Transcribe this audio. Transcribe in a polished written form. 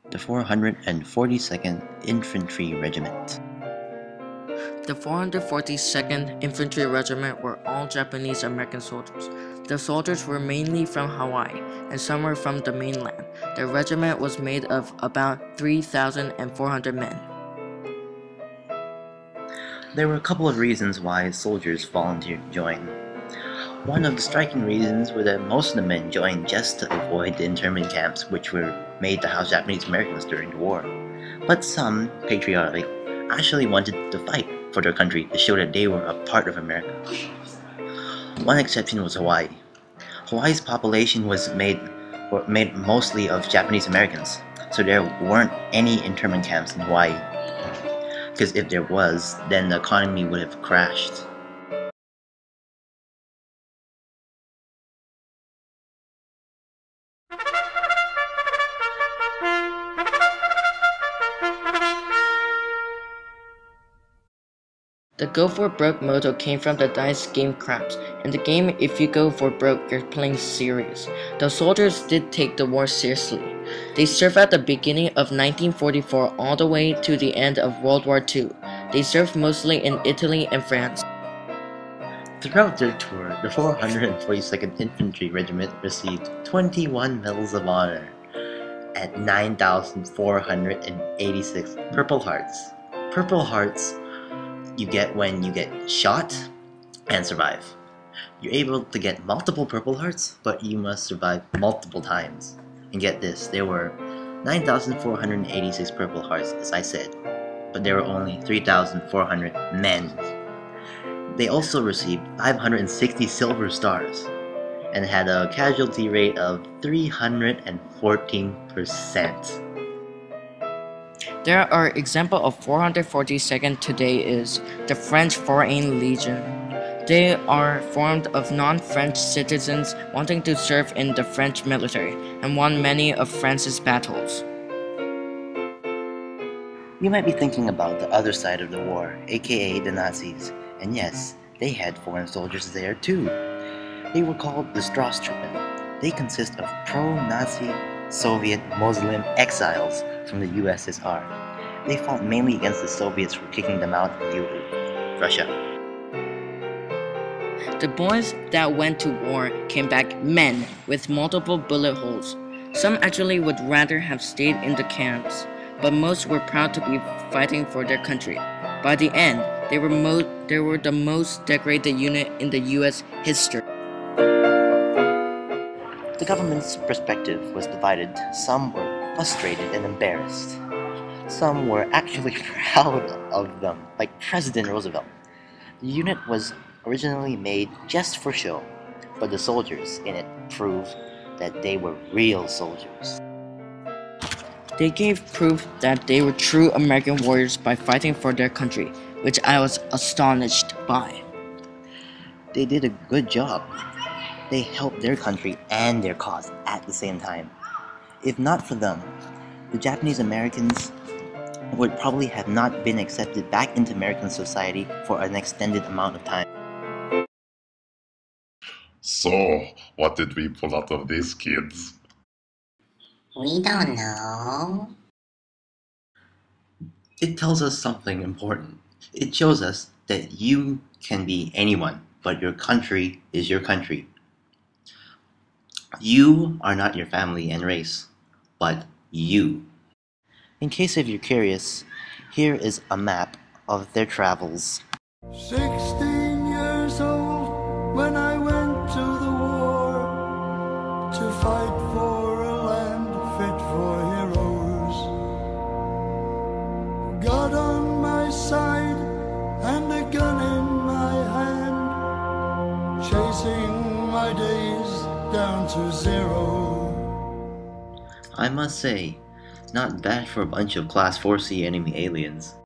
The 442nd Infantry Regiment. The 442nd Infantry Regiment were all Japanese American soldiers. The soldiers were mainly from Hawaii, and some were from the mainland. The regiment was made of about 3,400 men. There were a couple of reasons why soldiers volunteered to join. One of the striking reasons was that most of the men joined just to avoid the internment camps which were made to house Japanese Americans during the war. But some, patriotic, actually wanted to fight for their country to show that they were a part of America. One exception was Hawaii. Hawaii's population was made mostly of Japanese Americans, so there weren't any internment camps in Hawaii. Because if there was, then the economy would have crashed. The Go for Broke motto came from the dice game craps. In the game, if you go for broke, you're playing serious. The soldiers did take the war seriously. They served at the beginning of 1944 all the way to the end of World War II. They served mostly in Italy and France. Throughout their tour, the 442nd Infantry Regiment received 21 Medals of Honor at 9,486 Purple Hearts. Purple Hearts you get when you get shot and survive. You're able to get multiple Purple Hearts, but you must survive multiple times. And get this, there were 9,486 Purple Hearts, as I said, but there were only 3,400 men. They also received 560 Silver Stars and had a casualty rate of 314%. There are examples of 442nd today is the French Foreign Legion. They are formed of non-French citizens wanting to serve in the French military and won many of France's battles. You might be thinking about the other side of the war, aka the Nazis, and yes, they had foreign soldiers there too. They were called the Strasstruppen. They consist of pro-Nazi Soviet Muslim exiles from the USSR. They fought mainly against the Soviets for kicking them out of Russia. The boys that went to war came back men with multiple bullet holes. Some actually would rather have stayed in the camps, but most were proud to be fighting for their country. By the end, they were the most decorated unit in the US history. The government's perspective was divided. Some were frustrated and embarrassed. Some were actually proud of them, like President Roosevelt. The unit was originally made just for show, but the soldiers in it proved that they were real soldiers. They gave proof that they were true American warriors by fighting for their country, which I was astonished by. They did a good job. They helped their country and their cause at the same time. If not for them, the Japanese Americans would probably have not been accepted back into American society for an extended amount of time. So, what did we pull out of this, kids? We don't know. It tells us something important. It shows us that you can be anyone, but your country is your country. You are not your family and race, but you. In case if you're curious, here is a map of their travels. 16 years old when I went to the war to fight for a land fit for heroes. God on my side and a gun in my hand, chasing my days down to zero. I must say, not bad for a bunch of Class 4C enemy aliens.